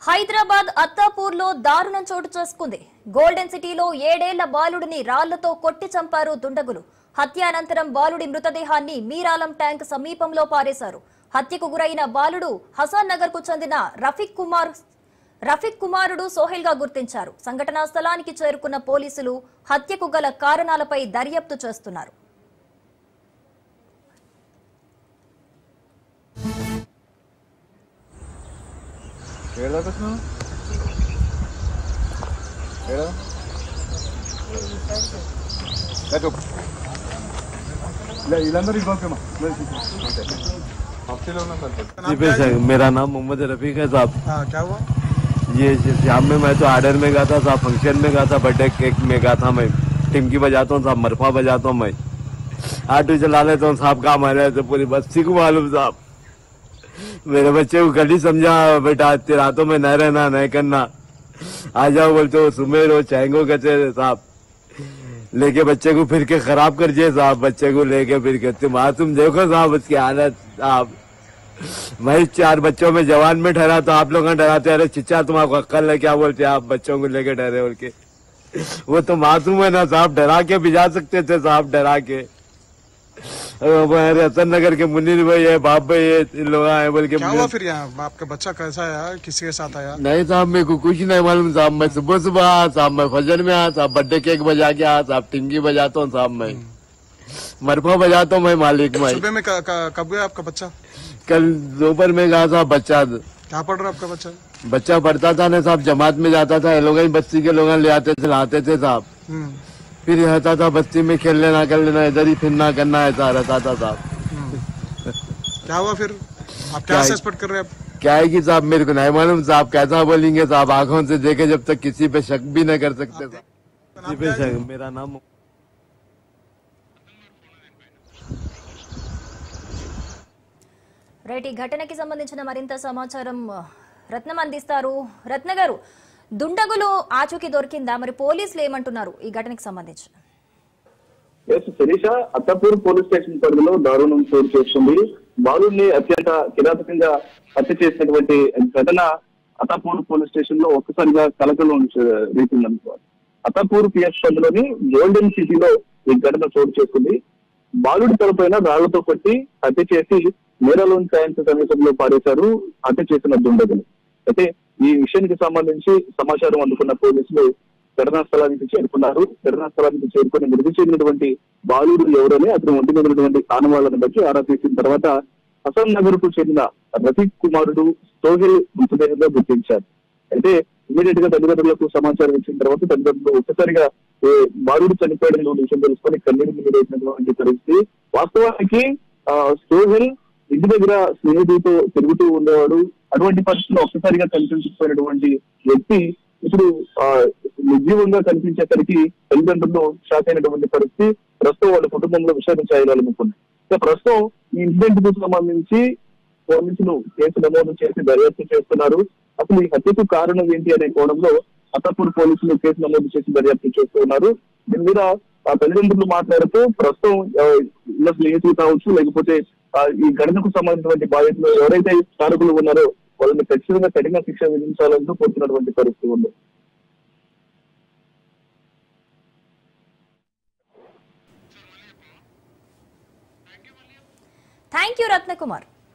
హైదరాబాద్ అత్తాపూర్లో దారుణం చోటు చేసుకుంది. గోల్డెన్ సిటీలో 7 ఏళ్ల బాలుడిని రాళ్లతో కొట్టి చంపారు దుండగులు. హత్యానంతరం బాలుడి మృతదేహాన్ని మీరాలం ట్యాంక్ సమీపంలో పారేశారు. హత్యకు గురైన బాలుడు హసన్ నగర్ కు చెందిన రఫీక్ కుమారుడు సోహెల్ గా గుర్తించారు. సంఘటనా స్థలానికి చేరుకున్న పోలీసులు హత్యకు గల కారణాలపై దర్యాప్తు చేస్తున్నారు. मेरा नाम मोहम्मद रफीक है साहब। क्या हुआ? ये शाम में मैं तो आर्डर में गया था साहब, फंक्शन में गया था, बर्थडे केक में गया था। मैं टिमकी बजाता हूँ साहब, मरफा बजाता हूँ, मैं ऑटो चला लेता हूँ साहब। काम आ रहे थे पूरी बस्ती को मालूम साहब। मेरे बच्चे को कल ही समझा, बेटा रातों में न रहना, नहीं करना, आ जाओ बोलते हो, सुमेर हो चाहेंगो कहते साहब। लेके बच्चे को फिर के खराब कर दिए साहब। बच्चे को लेके फिर के तुम देखो साहब उसकी हालत साहब। मैं 4 बच्चों में जवान में ठहरा तो आप लोग डराते, अरे चिच्चा तुम्हारा अक्ल है क्या बोलते आप बच्चों को लेके डरे बोल के। वो तो मासूम है ना साहब, डरा के भिजा सकते थे साहब, डरा के। हमारे हसन नगर के मुनीर भाई है, बाप भाई है, इन लोग आए बोल के। क्या हुआ फिर यहाँ? आपका बच्चा कैसा आया? किसी के साथ आया? नहीं साहब मेरे को कुछ नहीं मालूम साहब। मैं सुबह सुबह आया साहब, मैं फजर में आया साहब, बर्थडे केक बजा के आया साहब, टिंगी बजाता हूँ साहब, मैं मरफा बजाता हूँ, मैं मालिक। मैं सुबह में कब गया आपका बच्चा? कल दोपहर में गया साहब। बच्चा क्या पढ़ रहा आपका बच्चा? बच्चा पढ़ता था ना साहब, जमात में जाता था। लोग बस्ती के लोग ले आते थे, लाते थे साहब। फिर रहता था बस्ती में, खेल लेना कर लेना, इधर ही फिरना करना, ऐसा रहता था साहब। क्या हुआ फिर? आप क्या सस्पेक्ट कर रहे हैं? क्या है कि साहब मेरे को नहीं मालूम साहब, कैसा बोलेंगे साहब, आंखों से देखे जब तक किसी पे शक भी नहीं कर सकते साहब। मेरा नाम రైట్, ఈ ఘటనకి సంబంధించిన మరింత సమాచారం రత్నం అందిస్తారు. రత్న గారు, దుండగులు ఆచూకీ దొరికిందా? మరి పోలీసులు ఏమంటున్నారు ఈ ఘటనకి సంబంధించి? శిరీష, అత్తాపూర్ పోలీస్ స్టేషన్ పరిధిలో దారుణం చోటు చేసుకుంది. బాలుడిని అత్యంత కిరాతకంగా హత్య చేసినటువంటి ఘటన అత్తాపూర్ పోలీస్ స్టేషన్ లో ఒక్కసారిగా కలకలం రీతిందనుకోవాలి. అత్తాపూర్ పిఎస్ పరిధిలోని గోల్డెన్ సిటీలో ఈ ఘటన చోటు చేసుకుంది. బాలుడి తలపైన రాళ్లతో కొట్టి హత్య చేసి మీరాలోని ట్యాంక్ సమీపంలో పారేశారు హత్య చేసిన దుండగులు. అయితే ఈ విషయానికి సంబంధించి సమాచారం అందుకున్న పోలీసులు ఘటనా స్థలానికి చేరుకున్నారు. ఘటనా స్థలానికి చేరుకుని మృతి చెందినటువంటి బాలుడు ఎవరని, అతను ఒంటి మీద ఉన్నటువంటి ఆనవాళ్లను బట్టి ఆరా తీసిన తర్వాత హసన్ నగర్ కు చెందిన రఫీక్ కుమారుడు సోహెల్ మృతదేహంగా గుర్తించారు. అయితే ఇమీడియట్ గా తల్లిదండ్రులకు సమాచారం ఇచ్చిన తర్వాత తల్లిదండ్రులు ఒక్కసారిగా బాలుడు చనిపోయడం విషయం తెలుసుకొని కన్నీరు మిగిలినటువంటి పరిస్థితి. వాస్తవానికి సోహెల్ ఇంటి దగ్గర స్నేహితులతో తిరుగుతూ ఉండేవాడు. అటువంటి పరిస్థితుల్లో ఒక్కసారిగా కనిపించకపోయినటువంటి వ్యక్తి ఇప్పుడు నిర్జీవంగా కనిపించేసరికి తల్లిదండ్రులు షాక్ అయినటువంటి పరిస్థితి. ప్రస్తుతం వాళ్ళ కుటుంబంలో విషయాన్ని చేయాలనుకున్నారు. ఇక ప్రస్తుతం ఈ ఇన్సిడెంట్ కు సంబంధించి పోలీసులు కేసు నమోదు చేసి దర్యాప్తు చేస్తున్నారు. అసలు ఈ హత్యకు కారణం ఏంటి అనే కోణంలో అత్తాపూర్ పోలీసులు కేసు నమోదు చేసి దర్యాప్తు చేస్తున్నారు. దీని మీద తల్లిదండ్రులు మాట్లాడుతూ ప్రస్తుతం ఇలా స్నేహితులు కావచ్చు, లేకపోతే ఈ ఘటనకు సంబంధించినటువంటి బాధితులు ఎవరైతే కారకులు ఉన్నారో వాళ్ళని ఖచ్చితంగా కఠిన శిక్ష విధించాలంటూ కోరుతున్నటువంటి పరిస్థితి ఉంది. Thank you Ratnakumar.